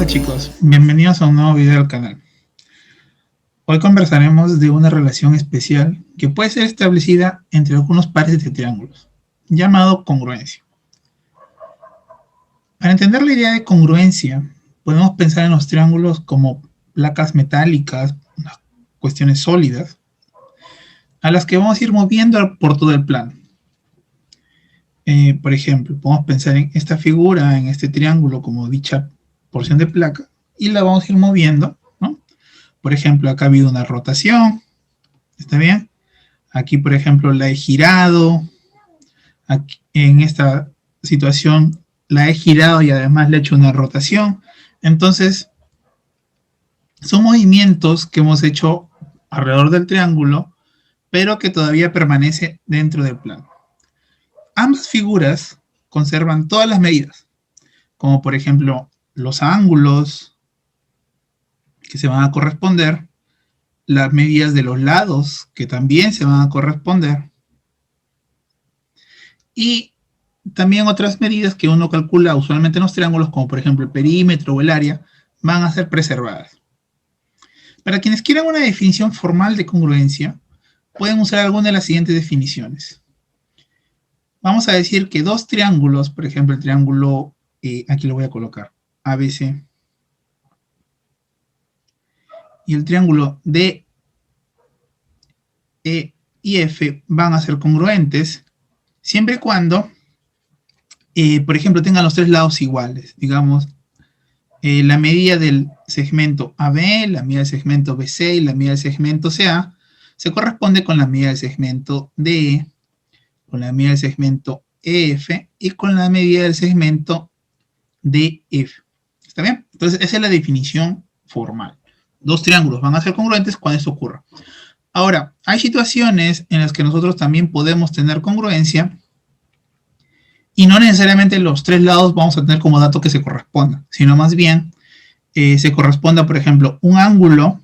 chicos, bienvenidos a un nuevo video del canal. Hoy conversaremos de una relación especial que puede ser establecida entre algunos pares de triángulos, llamado congruencia. Para entender la idea de congruencia, podemos pensar en los triángulos como placas metálicas, cuestiones sólidas, a las que vamos a ir moviendo por todo el plano. Por ejemplo, podemos pensar en esta figura, en este triángulo como dicha porción de placa, y la vamos a ir moviendo, ¿no? Por ejemplo, acá ha habido una rotación, ¿está bien? Aquí, por ejemplo, la he girado, aquí, en esta situación la he girado y además le he hecho una rotación. Entonces, son movimientos que hemos hecho alrededor del triángulo, pero que todavía permanece dentro del plano. Ambas figuras conservan todas las medidas, como por ejemplo los ángulos que se van a corresponder, las medidas de los lados que también se van a corresponder, y también otras medidas que uno calcula usualmente en los triángulos, como por ejemplo el perímetro o el área, van a ser preservadas. Para quienes quieran una definición formal de congruencia, pueden usar alguna de las siguientes definiciones. Vamos a decir que dos triángulos, por ejemplo el triángulo, aquí lo voy a colocar, ABC, y el triángulo D, E y F van a ser congruentes, siempre y cuando, por ejemplo, tengan los tres lados iguales. Digamos, la medida del segmento AB, la medida del segmento BC y la medida del segmento CA se corresponde con la medida del segmento DE, con la medida del segmento EF y con la medida del segmento DF. ¿Está bien? Entonces, esa es la definición formal. Dos triángulos van a ser congruentes cuando esto ocurra. Ahora, hay situaciones en las que nosotros también podemos tener congruencia y no necesariamente los tres lados vamos a tener como dato que se correspondan, sino más bien se corresponda, por ejemplo, un ángulo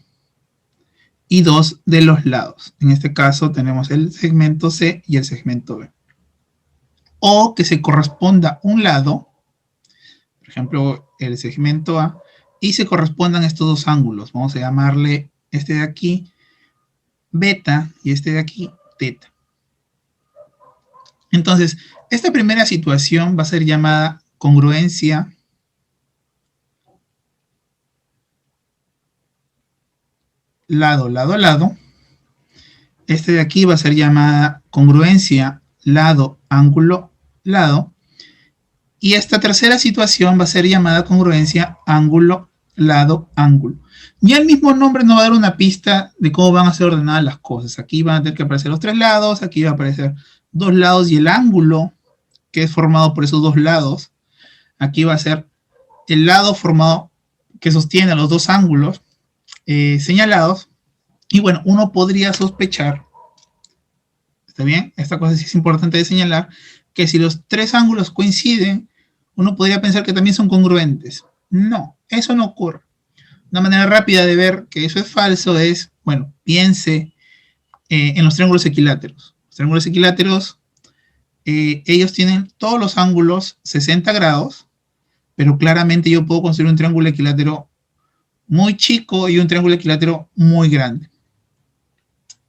y dos de los lados. En este caso tenemos el segmento C y el segmento B. O que se corresponda un lado, por ejemplo, el segmento A, y se correspondan estos dos ángulos. Vamos a llamarle este de aquí beta y este de aquí teta. Entonces, esta primera situación va a ser llamada congruencia lado, lado, lado. Este de aquí va a ser llamada congruencia lado, ángulo, lado. Y esta tercera situación va a ser llamada congruencia ángulo, lado, ángulo. Ya el mismo nombre nos va a dar una pista de cómo van a ser ordenadas las cosas. Aquí van a tener que aparecer los tres lados, aquí va a aparecer dos lados y el ángulo que es formado por esos dos lados. Aquí va a ser el lado formado que sostiene los dos ángulos señalados. Y bueno, uno podría sospechar, ¿está bien? Esta cosa sí es importante de señalar, que si los tres ángulos coinciden, uno podría pensar que también son congruentes. No, eso no ocurre. Una manera rápida de ver que eso es falso es, bueno, piense en los triángulos equiláteros. Los triángulos equiláteros, ellos tienen todos los ángulos 60 grados, pero claramente yo puedo construir un triángulo equilátero muy chico y un triángulo equilátero muy grande.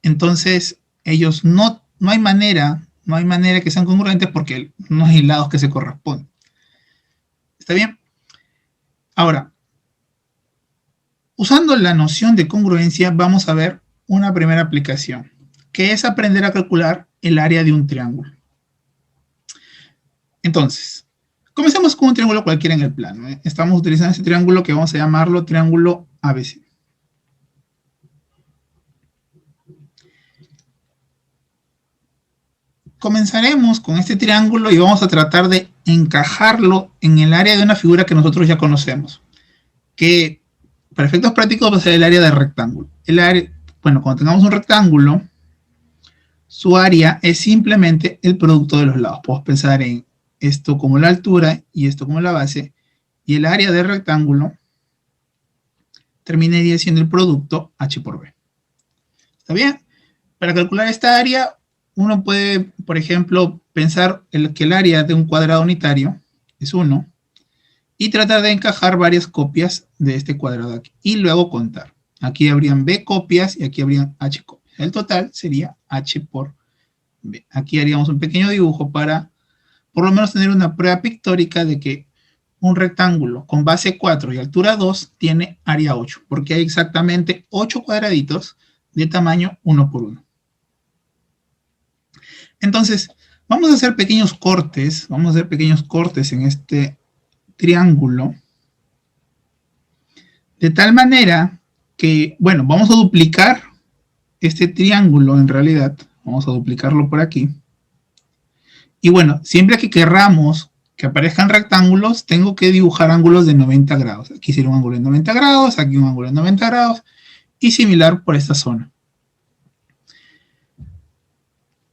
Entonces, ellos no hay manera que sean congruentes porque no hay lados que se corresponden. ¿Está bien? Ahora, usando la noción de congruencia, vamos a ver una primera aplicación, que es aprender a calcular el área de un triángulo. Entonces, comencemos con un triángulo cualquiera en el plano. Estamos utilizando este triángulo que vamos a llamarlo triángulo ABC. Comenzaremos con este triángulo y vamos a tratar de encajarlo en el área de una figura que nosotros ya conocemos, que para efectos prácticos va a ser el área del rectángulo. El área, bueno, cuando tengamos un rectángulo, su área es simplemente el producto de los lados. Podemos pensar en esto como la altura y esto como la base, y el área del rectángulo terminaría siendo el producto h por b. ¿Está bien? Para calcular esta área, uno puede, por ejemplo, pensar que el área de un cuadrado unitario es 1, y tratar de encajar varias copias de este cuadrado aquí. Y luego contar. Aquí habrían B copias y aquí habrían H copias. El total sería H por B. Aquí haríamos un pequeño dibujo para por lo menos tener una prueba pictórica de que un rectángulo con base 4 y altura 2 tiene área 8, porque hay exactamente 8 cuadraditos de tamaño 1 por 1. Entonces, vamos a hacer pequeños cortes, en este triángulo, de tal manera que, bueno, vamos a duplicar este triángulo en realidad, vamos a duplicarlo por aquí, y bueno, siempre que querramos que aparezcan rectángulos, tengo que dibujar ángulos de 90 grados. Aquí sería un ángulo de 90 grados, aquí un ángulo de 90 grados, y similar por esta zona.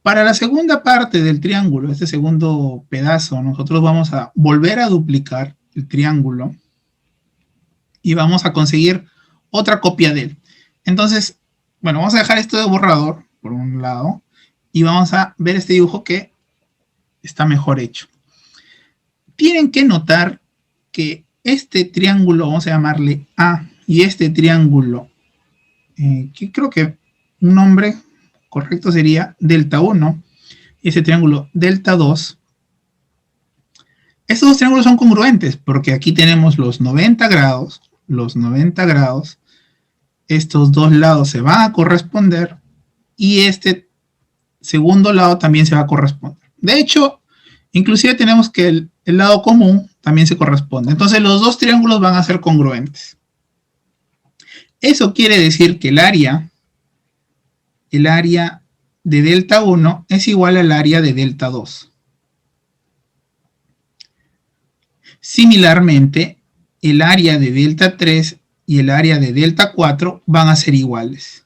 Para la segunda parte del triángulo, este segundo pedazo, nosotros vamos a volver a duplicar el triángulo y vamos a conseguir otra copia de él. Entonces, bueno, vamos a dejar esto de borrador por un lado y vamos a ver este dibujo que está mejor hecho. Tienen que notar que este triángulo, vamos a llamarle A, y este triángulo, que creo que un nombre correcto sería delta 1, y ese triángulo delta 2, estos dos triángulos son congruentes, porque aquí tenemos los 90 grados, estos dos lados se van a corresponder, y este segundo lado también se va a corresponder. De hecho, inclusive tenemos que el lado común también se corresponde. Entonces los dos triángulos van a ser congruentes. Eso quiere decir que el área de delta 1 es igual al área de delta 2. Similarmente, el área de delta 3 y el área de delta 4 van a ser iguales.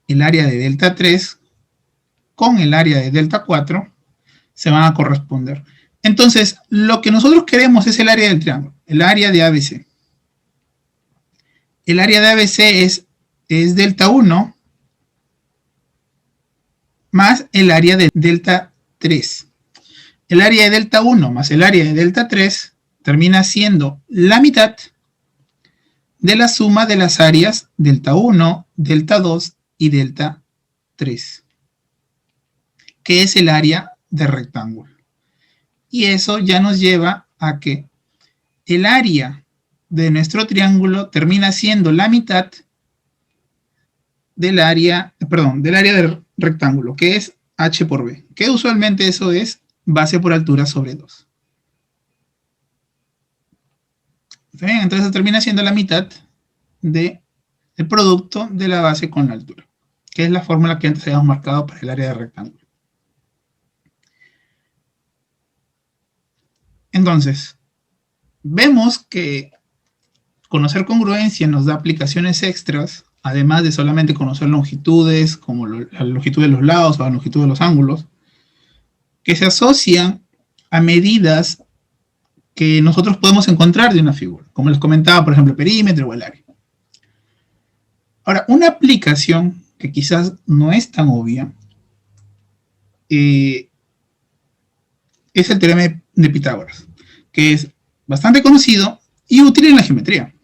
El área de delta 3 con el área de delta 4 se van a corresponder. Entonces, lo que nosotros queremos es el área del triángulo, el área de ABC. El área de ABC es delta 1 más el área de delta 3. El área de delta 1 más el área de delta 3 termina siendo la mitad de la suma de las áreas delta 1, delta 2 y delta 3, que es el área de rectángulo. Y eso ya nos lleva a que el área de nuestro triángulo termina siendo la mitad del área del rectángulo, que es H por B, que usualmente eso es base por altura sobre 2. ¿Bien? Entonces termina siendo la mitad del producto de la base con la altura, que es la fórmula que antes habíamos marcado para el área de rectángulo. Entonces, vemos que conocer congruencia nos da aplicaciones extras, además de solamente conocer longitudes, como la longitud de los lados o la longitud de los ángulos, que se asocian a medidas que nosotros podemos encontrar de una figura, como les comentaba, por ejemplo, el perímetro o el área. Ahora, una aplicación que quizás no es tan obvia es el teorema de Pitágoras, que es bastante conocido y útil en la geometría.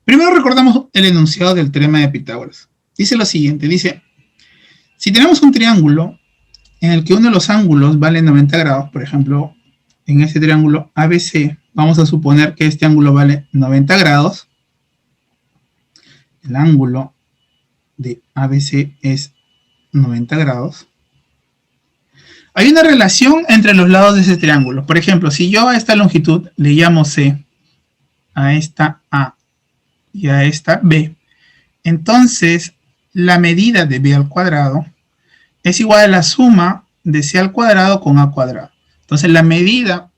Primero recordamos el enunciado del teorema de Pitágoras. Dice lo siguiente, dice, si tenemos un triángulo en el que uno de los ángulos vale 90 grados, por ejemplo, en este triángulo ABC, vamos a suponer que este ángulo vale 90 grados, el ángulo de ABC es 90 grados, hay una relación entre los lados de ese triángulo. Por ejemplo, si yo a esta longitud le llamo C, a esta A y a esta B, entonces la medida de B al cuadrado es igual a la suma de C al cuadrado con A cuadrado. Entonces la medida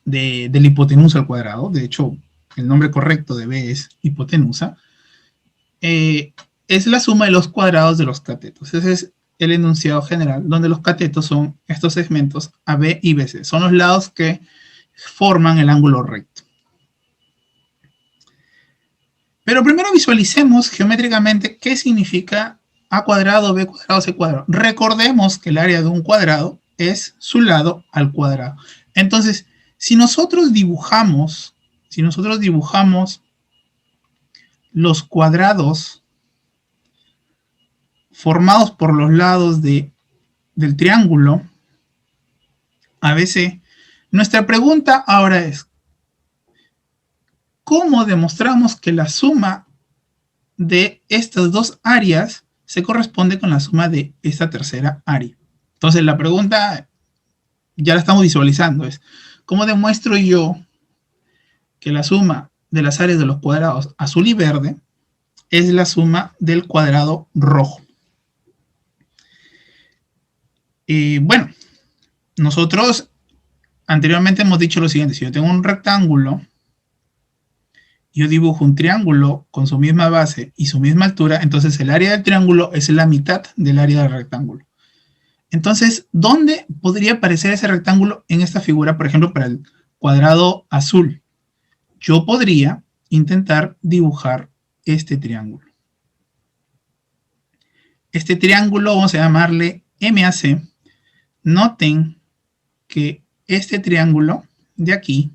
de la hipotenusa al cuadrado, de hecho el nombre correcto de B es hipotenusa, es la suma de los cuadrados de los catetos. Ese es el enunciado general, donde los catetos son estos segmentos AB y BC. Son los lados que forman el ángulo recto. Pero primero visualicemos geométricamente qué significa A cuadrado, B cuadrado, C cuadrado. Recordemos que el área de un cuadrado es su lado al cuadrado. Entonces, si nosotros dibujamos los cuadrados formados por los lados del triángulo ABC, nuestra pregunta ahora es, ¿cómo demostramos que la suma de estas dos áreas se corresponde con la suma de esta tercera área? Entonces la pregunta ya la estamos visualizando, es ¿cómo demuestro yo que la suma de las áreas de los cuadrados azul y verde es la suma del cuadrado rojo? Bueno, nosotros anteriormente hemos dicho lo siguiente: si yo tengo un rectángulo, yo dibujo un triángulo con su misma base y su misma altura, entonces el área del triángulo es la mitad del área del rectángulo. Entonces, ¿dónde podría aparecer ese rectángulo en esta figura, por ejemplo, para el cuadrado azul? Yo podría intentar dibujar este triángulo. Este triángulo vamos a llamarle MAC. Noten que este triángulo de aquí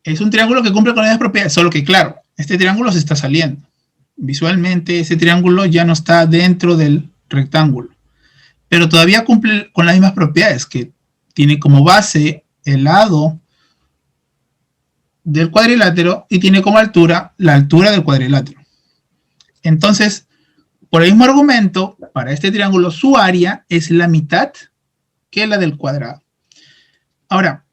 es un triángulo que cumple con las propiedades, solo que claro, este triángulo se está saliendo. Visualmente, ese triángulo ya no está dentro del rectángulo, pero todavía cumple con las mismas propiedades, que tiene como base el lado del cuadrilátero y tiene como altura la altura del cuadrilátero. Entonces, por el mismo argumento, para este triángulo su área es la mitad que la del cuadrado. Ahora,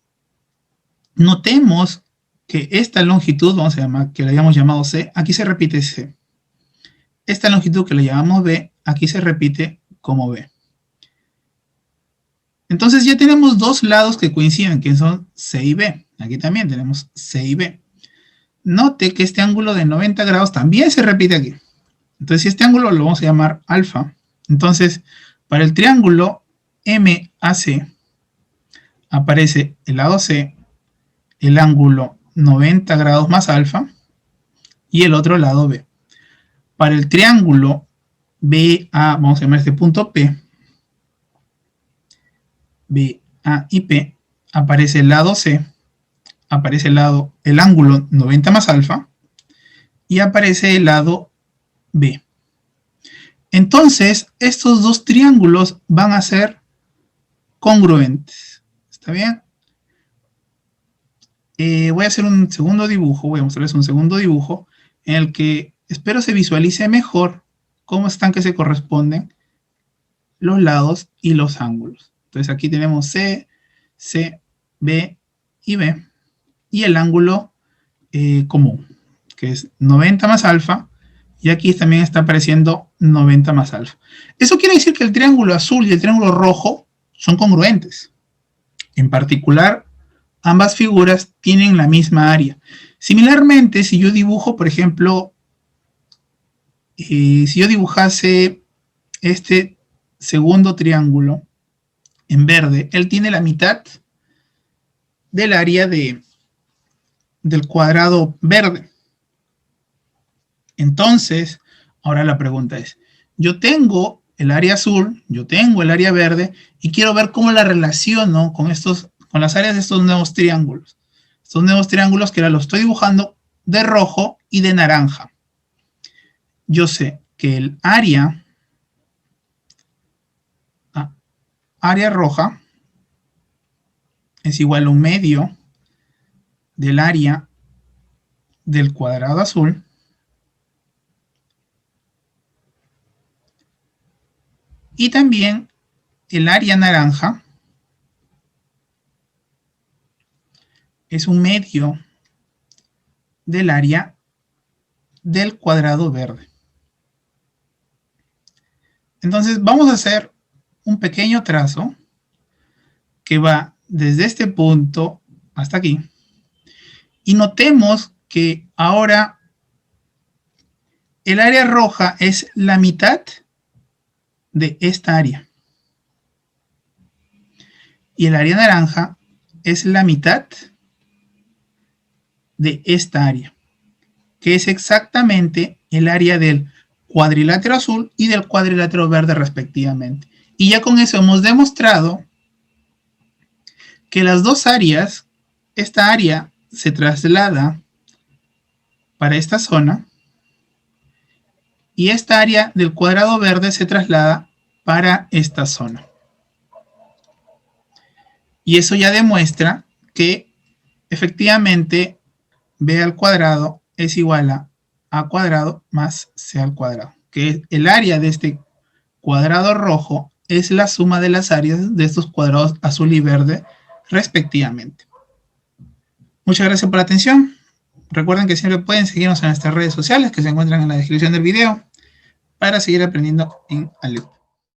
notemos que esta longitud, vamos a llamar, que la hayamos llamado C, aquí se repite C. Esta longitud que le llamamos B, aquí se repite como B. Entonces ya tenemos dos lados que coinciden, que son C y B. Aquí también tenemos C y B. Note que este ángulo de 90 grados también se repite aquí. Entonces, si este ángulo lo vamos a llamar alfa, entonces, para el triángulo MAC aparece el lado C, el ángulo 90 grados más alfa, y el otro lado B. Para el triángulo BA, vamos a llamar este punto P, BA y P, aparece el lado C, aparece el ángulo 90 más alfa, y aparece el lado B. Entonces, estos dos triángulos van a ser congruentes. ¿Está bien? Voy a hacer un segundo dibujo, voy a mostrarles un segundo dibujo en el que espero se visualice mejor cómo están que se corresponden los lados y los ángulos. Entonces aquí tenemos C, C, B y B, y el ángulo común, que es 90 más alfa, y aquí también está apareciendo 90 más alfa. Eso quiere decir que el triángulo azul y el triángulo rojo son congruentes. En particular, ambas figuras tienen la misma área. Similarmente, si yo dibujo, por ejemplo, si yo dibujase este segundo triángulo en verde, él tiene la mitad del área del cuadrado verde. Entonces, ahora la pregunta es, yo tengo el área azul, yo tengo el área verde, y quiero ver cómo la relaciono con las áreas de estos nuevos triángulos. Estos nuevos triángulos que ahora los estoy dibujando de rojo y de naranja. Yo sé que el área roja es igual a un medio del área del cuadrado azul y también el área naranja es un medio del área del cuadrado verde. Entonces vamos a hacer un pequeño trazo que va desde este punto hasta aquí. Y notemos que ahora el área roja es la mitad de esta área. Y el área naranja es la mitad de esta área, que es exactamente el área del cuadrilátero azul y del cuadrilátero verde respectivamente. Y ya con eso hemos demostrado que las dos áreas, esta área se traslada para esta zona y esta área del cuadrado verde se traslada para esta zona. Y eso ya demuestra que efectivamente b al cuadrado es igual a cuadrado más c al cuadrado, que el área de este cuadrado rojo es la suma de las áreas de estos cuadrados azul y verde respectivamente. Muchas gracias por la atención. Recuerden que siempre pueden seguirnos en nuestras redes sociales que se encuentran en la descripción del video para seguir aprendiendo en Aleo.